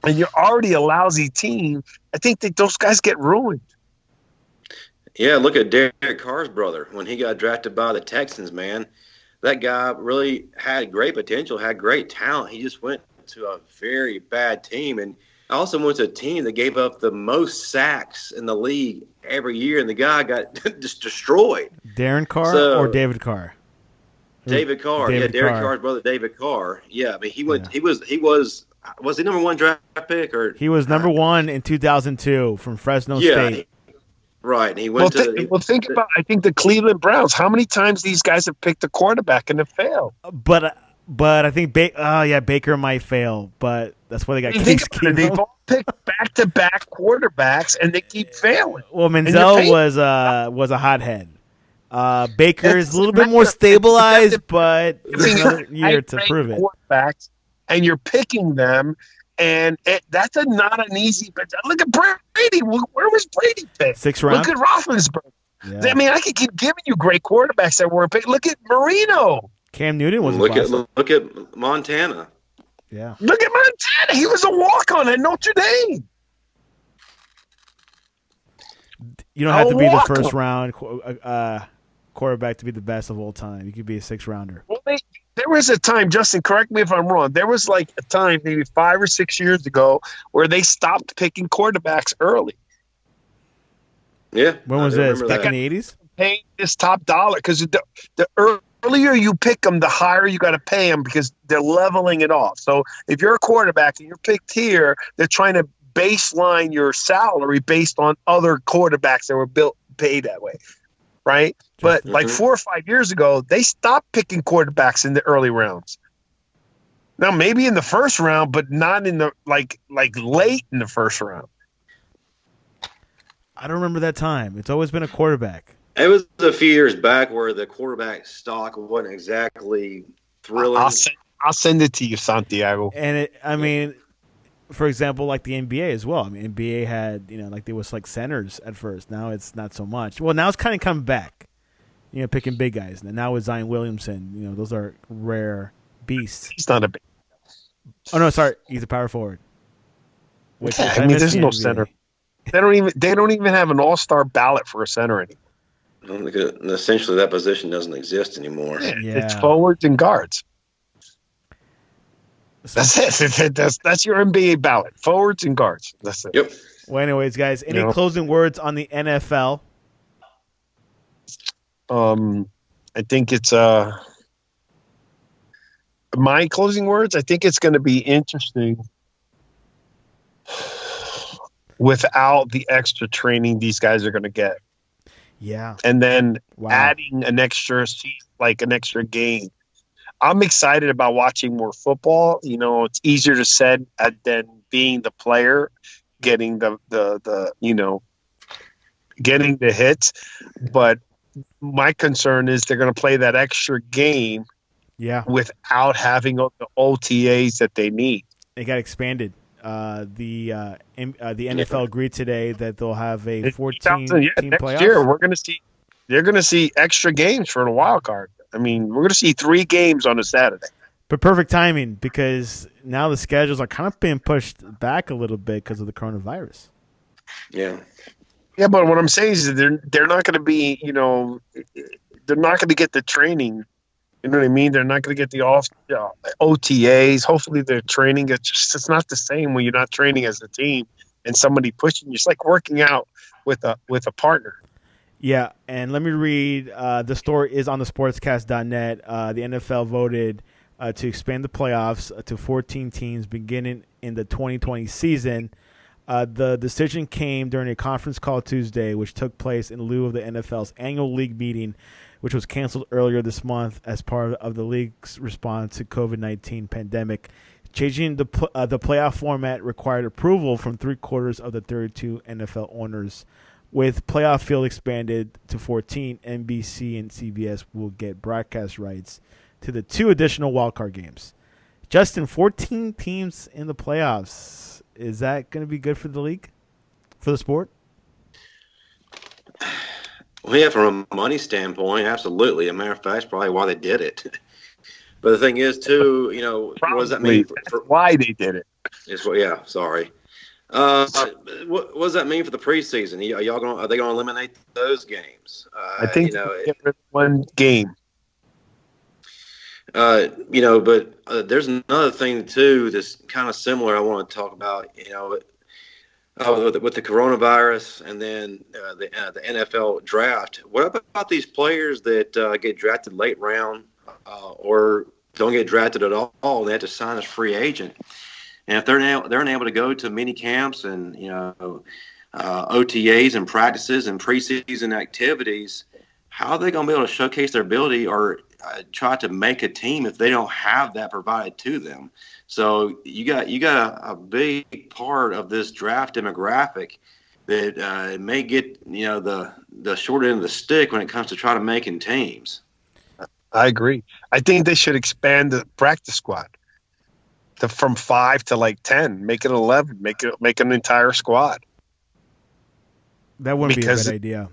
and you're already a lousy team, I think that those guys get ruined. Yeah, look at Derek Carr's brother. When he got drafted by the Texans, man, that guy really had great potential, had great talent. He just went to a very bad team, and also went to a team that gave up the most sacks in the league every year, and the guy got just destroyed. Darren Carr or David Carr? David Carr. Derek Carr's brother, David Carr. Yeah, I mean, he went. Yeah. He was he number one draft pick, or he was number one in 2002 from Fresno State. Right. He went think about. I think the Cleveland Browns. How many times these guys have picked a quarterback and have failed? But I think Baker might fail, but that's why they got Case Keenum. They've all picked back-to-back quarterbacks, and they keep failing. Well, Manziel was a hothead. Baker is a little bit more stabilized, but there's another year to prove it. Quarterbacks, and you're picking them, and that's not an easy. But look at Brady. Where was Brady picked? 6th round. Look at Roethlisberger. Yeah. I mean, I could keep giving you great quarterbacks that weren't picked. Look at Marino. Cam Newton was look at Montana. Yeah. Look at Montana. He was a walk-on at Notre Dame. You don't have to be the first round quarterback to be the best of all time. You could be a 6th rounder. Well, there was a time, Justin, correct me if I'm wrong. There was like a time maybe 5 or 6 years ago where they stopped picking quarterbacks early. Yeah. When was this? Back in the 80s? Paying this top dollar because the early earlier you pick them, the higher you got to pay them because they're leveling it off. So if you're a quarterback and you're picked here, they're trying to baseline your salary based on other quarterbacks that were paid that way, right? But like 4 or 5 years ago, they stopped picking quarterbacks in the early rounds. Now maybe in the first round, but not in the like late in the first round. I don't remember that time. It's always been a quarterback. It was a few years back where the quarterback stock wasn't exactly thrilling. I'll send it to you, Santiago. And for example, like the NBA as well. I mean, NBA had, like there was like centers at first. Now it's not so much. Well, now it's kind of coming back. Picking big guys. And now with Zion Williamson, those are rare beasts. He's not a big. Oh no, sorry, he's a power forward. I mean, there's no center. They don't even have an all-star ballot for a center anymore. Essentially, that position doesn't exist anymore. Yeah. It's forwards and guards. That's it. That's your NBA ballot. Forwards and guards. That's it. Yep. Well, anyways, guys, any closing words on the NFL? I think it's my closing words. I think it's going to be interesting without the extra training these guys are going to get. Yeah. And then adding an extra game. I'm excited about watching more football. It's easier to said than being the player, getting the getting the hits. But my concern is they're going to play that extra game without having the OTAs that they need. It got expanded. The NFL agreed today that they'll have a 14 team next playoff. Year they're going to see extra games for the wild card. I mean, we're going to see 3 games on a Saturday. But perfect timing because now the schedules are kind of being pushed back a little bit because of the coronavirus. Yeah. Yeah, but what I'm saying is they're not going to be, they're not going to get the training. You know what I mean? They're not going to get the OTAs. Hopefully their training. It's not the same when you're not training as a team and somebody pushing you. It's like working out with a partner. Yeah, and let me read. The story is on the sportscast.net. The NFL voted to expand the playoffs to 14 teams beginning in the 2020 season. The decision came during a conference call Tuesday, which took place in lieu of the NFL's annual league meeting, which was canceled earlier this month as part of the league's response to COVID-19 pandemic. Changing the playoff format required approval from 3/4 of the 32 NFL owners. With playoff field expanded to 14, NBC and CBS will get broadcast rights to the 2 additional wildcard games. Justin, 14 teams in the playoffs. Is that going to be good for the league, for the sport? Well, yeah, from a money standpoint, absolutely. As a matter of fact, that's probably why they did it. But the thing is, too, what does that mean? For why they did it? Sorry. What does that mean for the preseason? Are they going to eliminate those games? I think get rid of 1 game. But there's another thing too that's kind of similar. I want to talk about. With the coronavirus and then the NFL draft. What about these players that get drafted late round or don't get drafted at all? And they have to sign as free agent. And if they're unable to go to mini camps and OTAs and practices and preseason activities, how are they going to be able to showcase their ability or try to make a team if they don't have that provided to them? So you got a big part of this draft demographic that may get the short end of the stick when it comes to trying to making teams. I agree. I think they should expand the practice squad from 5 to 10, make it 11, make an entire squad. That wouldn't be a good idea.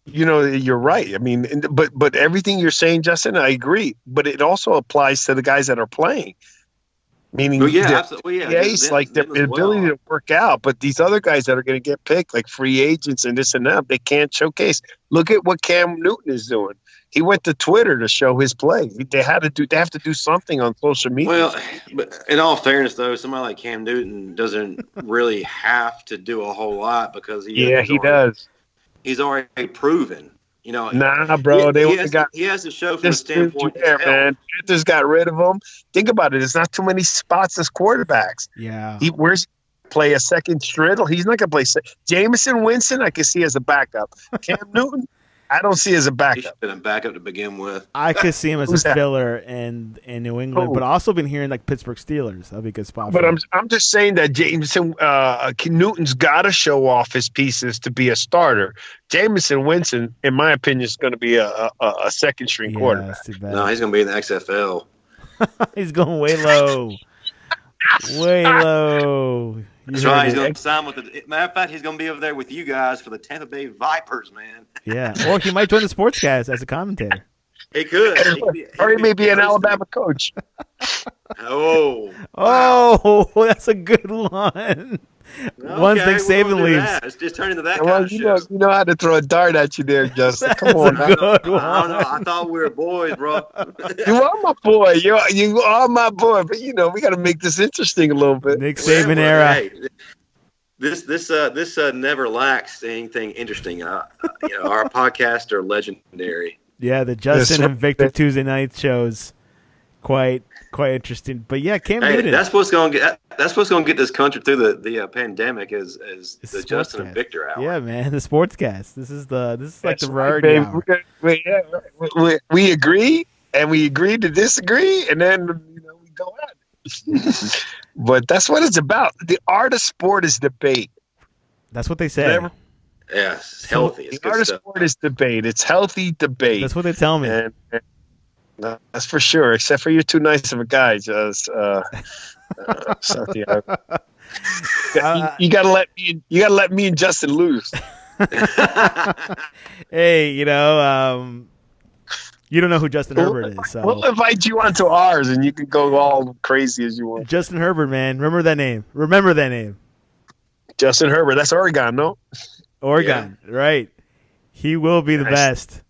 You're right. I mean, but everything you're saying, Justin, I agree. But it also applies to the guys that are playing. Meaning, absolutely. Their ability to work out. But these other guys that are going to get picked, like free agents and this and that, they can't showcase. Look at what Cam Newton is doing. He went to Twitter to show his play. They have to do something on social media. Well, but in all fairness, though, somebody like Cam Newton doesn't really have to do a whole lot because he does. He's already proven Nah, bro. He has to show from the standpoint of health. man. Panthers got rid of him. Think about it. There's not too many spots as quarterbacks. Yeah. Where's he play a second striddle? He's not going to play. Jameson Winston, I can see as a backup. Cam Newton, I don't see as a He backup. should have been a backup to begin with. I could see him as Who's a that? filler in New England, but also been hearing like Pittsburgh Steelers. That'd be a good spot. But for him. I'm just saying that Jameson Newton's got to show off his pieces to be a starter. Jameson Winston, in my opinion, is going to be a second string quarterback. That's too bad. No, he's going to be in the XFL. He's going way low. Way low. That's right. He's going to sign with the. Matter of fact, he's going to be over there with you guys for the Tampa Bay Vipers, man. Yeah. Or he might join the sportscast as a commentator. He could. Or he may be an Alabama coach. Oh. Oh, that's a good one. Once Nick Saban leaves. It's just turning to that Well, kind of show. you know how to throw a dart at you there, Justin. Come on. That's a good one. I don't know. I thought we were boys, bro. You are my boy. You are my boy. But, we got to make this interesting a little bit. Nick Saban era. Hey, this never lacks anything interesting. Our podcasts are legendary. Yeah, the Justin Yes. and Victor Tuesday night shows quite interesting. But yeah, Cam Hey, Newton. that's what's going to get this country through the pandemic is It's the the Justin sportscast. and Victor hour. Yeah, man, the sportscast. This is like That's the right, rarity baby. hour. We agree, and we agree to disagree, and then we go at it. But that's what it's about. The art of sport is debate. That's what they say. Whatever. Yeah, it's healthy. It's The art good of stuff. sport is debate. It's healthy debate. That's what they tell me. And no, that's for sure. Except for you're too nice of a guy, just Santiago. You gotta let me. You gotta let me and Justin lose. Hey, you don't know who Justin Herbert is. So We'll invite you onto ours, and you can go all crazy as you want. Justin Herbert, man, remember that name. Justin Herbert. That's Oregon, no? Oregon, right? He will be the Nice. best.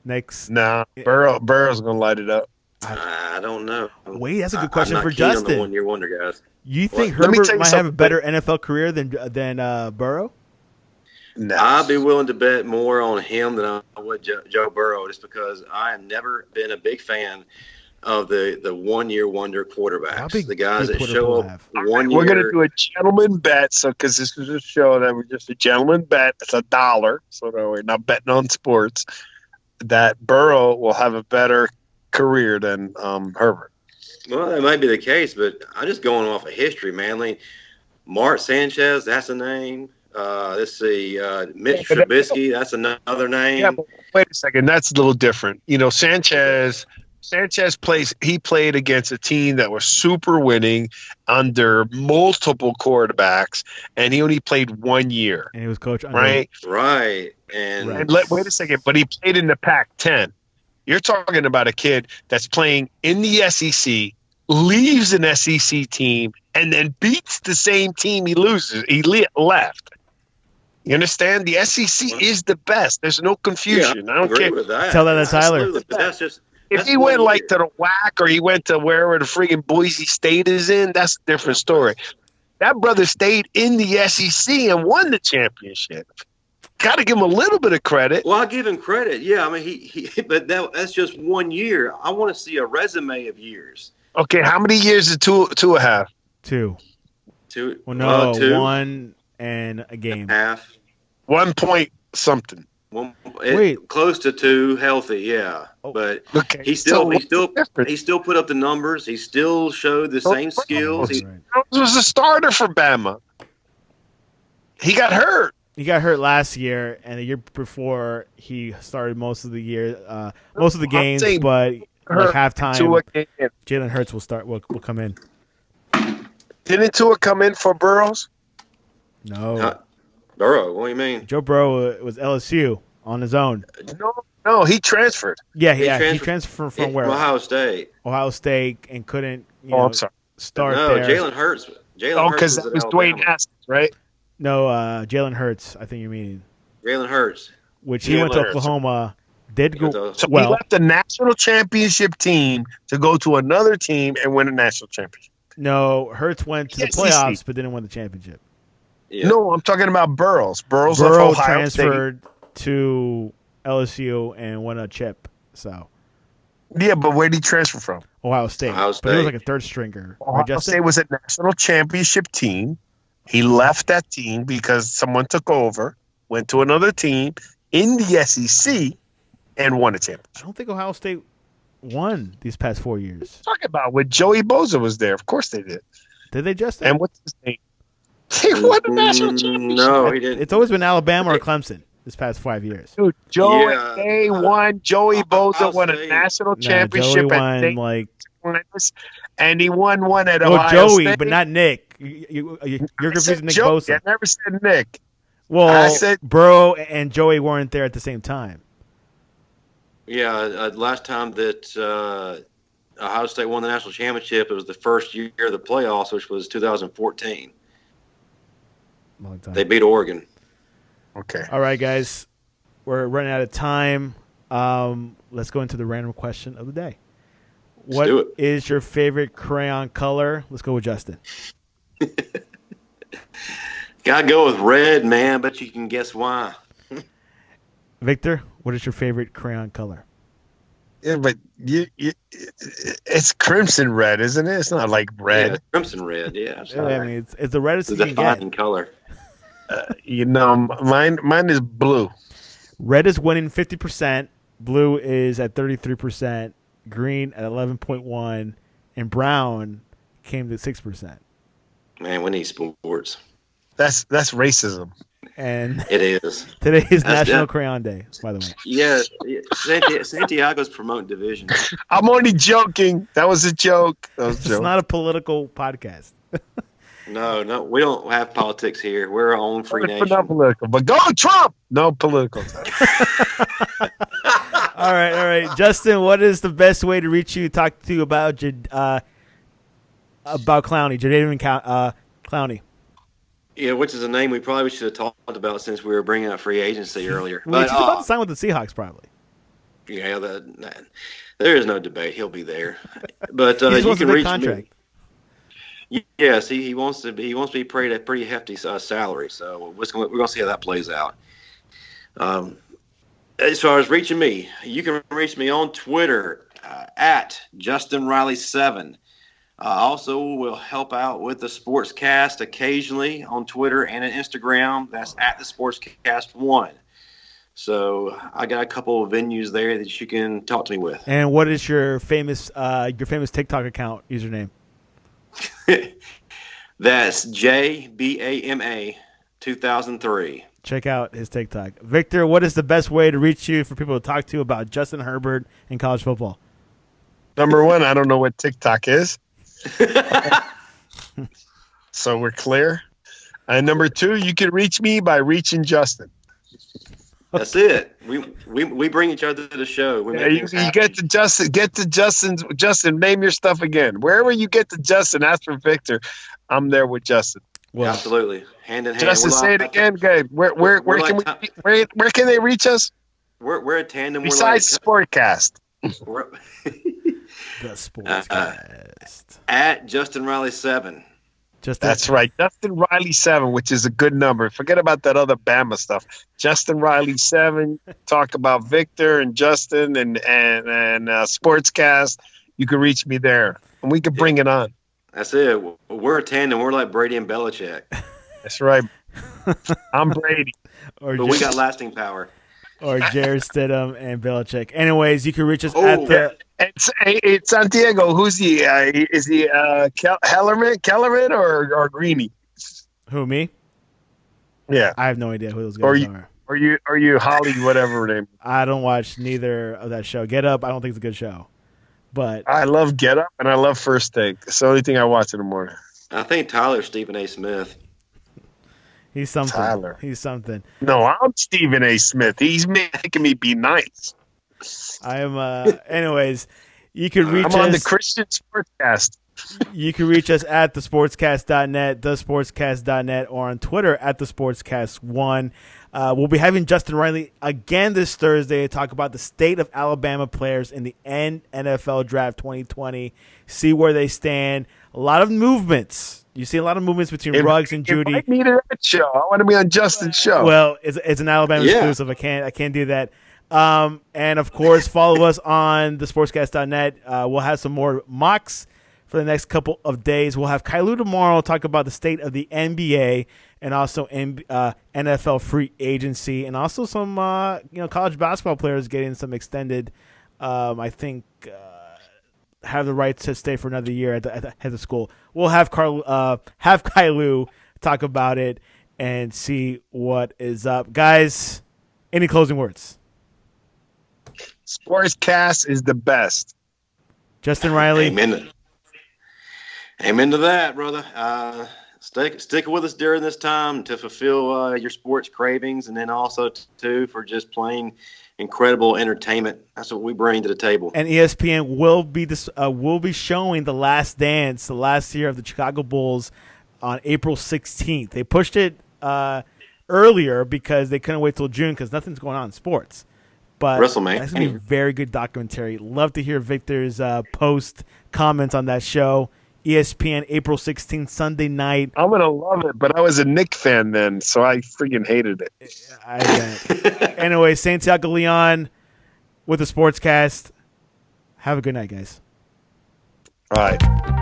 Next, Nah, Burrow's gonna light it up. I don't know. wait, that's a good question I'm for not keen on Justin. the one-year wonder guys. You think Let me Herbert tell you might have a something. better NFL career than Burrow? Nah. I'd be willing to bet more on him than I would Joe Burrow, just because I have never been a big fan of the one-year wonder How quarterbacks. big The guys did that Twitter show poll up have? 1 year. We're gonna do a gentleman bet, so because this is a show that we're just a gentleman bet. It's $1, so that we're not betting on sports. That Burrow will have a better career than Herbert. Well, that might be the case, but I'm just going off of history, man. Mark Sanchez, that's a name. Let's see, Mitch Yeah, but Trubisky, that's another name. Yeah, but wait a second. That's a little different. Sanchez played against a team that was super winning under multiple quarterbacks, and he only played 1 year, And he was coach under right? Right. And Right. And wait a second, but he played in the Pac-10. You're talking about a kid that's playing in the SEC, leaves an SEC team, and then beats the same team he left. You understand? The SEC is the best. There's no confusion. I I don't agree care. with that. Tell that to Tyler. Absolutely, but that's just If that's he 1 went like year. to the WAC or he went to wherever the friggin' Boise State is in, that's a different story. That brother stayed in the SEC and won the championship. Got to give him a little bit of credit. Well, I give him credit. Yeah, I mean, he but that's just 1 year. I want to see a resume of years. Okay, how many years did Tua have? 2. Two, Well, no, 2 1 and a game. half. 1 point something. Wait. Close to 2, healthy, yeah. Oh. But Okay, he still different. he still put up the numbers. He still showed the same skills. He, Right. Burrows was a starter for Bama. He got hurt. He got hurt last year, and the year before he started most of the year, most of the games. saying But like Hurt halftime, Tua came in. Jalen Hurts will come in. Didn't Tua come in for Burrows? No, Burrow, what do you mean? Joe Burrow was LSU on his own. No, he transferred. Yeah, He he transferred- transferred from where? Ohio State. Ohio State, and couldn't I'm sorry. start No, there. Jalen Hurts. Oh, because that at was Dwayne Alabama. Haskins, right? No, Jalen Hurts. I think you're meaning. Jalen Hurts. Which he went to Jalen Hurts. Oklahoma. Did He went go to- So he well. left the national championship team to go to another team and win a national championship. No, Hurts went to the Yes, playoffs, but didn't win the championship. Yeah. No, I'm talking about Burrows. Burrows left Burrow Ohio transferred to LSU and won a chip. So Yeah, but where did he transfer from? Ohio State. Ohio But he was State. like a third stringer. Right, Ohio Justin? State was a national championship team. He left that team because someone took over, went to another team in the SEC, and won a I championship. don't think Ohio State won these past 4 years. Talk about when Joey Bosa was there. Of course they did. Did they, Justin? And what's his name? He won a national championship. No, he didn't. It's always been Alabama or Clemson this past 5 years. Dude, Joey Yeah. won. Joey Bosa I'll won a say- national Nah, championship Joey at won St. like Louis, and he won one at well, Ohio Joey, State. but not Nick. You're I said confusing Nick Joey. Bosa. I never said Nick. Well, I said- Burrow and Joey weren't there at the same time. Yeah, last time that Ohio State won the national championship, it was the first year of the playoffs, which was 2014. Long time. They beat Oregon. Okay. All right, guys, we're running out of time. Let's go into the random question of the day. What do it. is your favorite crayon color? Let's go with Justin. Gotta go with red, man, but you can guess why. Victor, what is your favorite crayon color? Yeah, but it's crimson red, isn't it? It's not like red. Yeah, crimson red, yeah. I mean, it's the reddest It's you a can get. defining color. Mine is blue. Red is winning 50%. Blue is at 33%. Green at 11.1%. And brown came to 6%. Man, we need sports. That's racism. And It is. today is That's National def- Crayon Day, by the way. Yeah, Santiago's promoting division. I'm only joking. That was a joke. That was a It's joke. not a political podcast. No, we don't have politics here. We're our own free Not nation. political, but go Trump. No political. All right. Justin, what is the best way to reach you, talk to you about Clowney, Jadavion Clowney? Yeah, which is a name we probably should have talked about since we were bringing up free agency earlier. Well, But he's about to sign with the Seahawks, probably. yeah, there is no debate. He'll be there. But He just you wants a can big reach contract. me. Yes, he wants to be paid a pretty hefty salary. So we're going to see how that plays out. As far as reaching me, you can reach me on Twitter at Justin Riley 7. Also, will help out with the Sportscast occasionally on Twitter and on Instagram. That's at the Sportscast 1. So I got a couple of venues there that you can talk to me with. And what is your famous TikTok account username? That's JBAMA 2003. Check out his TikTok. Victor, what is the best way to reach you for people to talk to about Justin Herbert and college football? Number one, I don't know what TikTok is. So we're clear. And number two, you can reach me by reaching Justin. That's it. We bring each other to the show. We Yeah, make you things happen. get to Justin. Get to Justin. Name your stuff again. Wherever you get to Justin, ask for Victor. I'm there with Justin. Well, Absolutely, hand in hand. Justin, We're say it like- again, guys. Where we're can like- where can they reach us We're a tandem. besides Sportcast? We're the Sportscast. at Justin Riley 7. That's right, Justin Riley 7, which is a good number. Forget about that other Bama stuff. Justin Riley 7. Talk about Victor and Justin and Sportscast. You can reach me there, and we can bring it on. That's it. We're a tandem. We're like Brady and Belichick, That's right. I'm Brady. Or but we got lasting power. or Jared Stidham and Belichick. Anyways, you can reach us at the It's Santiago. Who's he? Is he Kellerman or Greeny? who, me? Yeah. I have no idea who those Or guys you- are. Are you Holly, whatever her name? I don't watch neither of that show. Get Up, I don't think it's a good show. But I love Get Up and I love First Take. It's the only thing I watch in the morning. I think Tyler's Stephen A. Smith. he's something. Tyler. He's something. No, I'm Stephen A. Smith. He's making me be nice. I am anyways, you can reach I'm on the us. Christian Sportscast. You can reach us at thesportscast.net, thesportscast.net, or on Twitter at thesportscast1. We'll be having Justin Riley again this Thursday to talk about the state of Alabama players in the NFL Draft 2020, see where they stand. A lot of movements. You see a lot of movements between Ruggs and Judy. Invite me to that show. I want to be on Justin's show. Well, it's an Alabama Yeah. exclusive. I can't do that. And, of course, follow us on thesportscast.net. We'll have some more mocks for the next couple of days. We'll have Kailu tomorrow talk about the state of the NBA and also NFL free agency, and also some college basketball players getting some extended, I think, have the right to stay for another year at the school. We'll have Kailu talk about it and see what is up. Guys, any closing words? Sportscast is the best. Justin Riley. Amen to that, brother. Stick with us during this time to fulfill your sports cravings, and then also too for just plain incredible entertainment. That's what we bring to the table. And ESPN will be showing The Last Dance, the last year of the Chicago Bulls, on April 16th. They pushed it earlier because they couldn't wait till June because nothing's going on in sports. But WrestleMania. That's going to be a very good documentary. Love to hear Victor's post comments on that show. ESPN, April 16th, Sunday night. I'm going to love it, but I was a Knicks fan then, so I freaking hated it. I bet. Anyway, Santiago Leon with the Sportscast. Have a good night, guys. All right.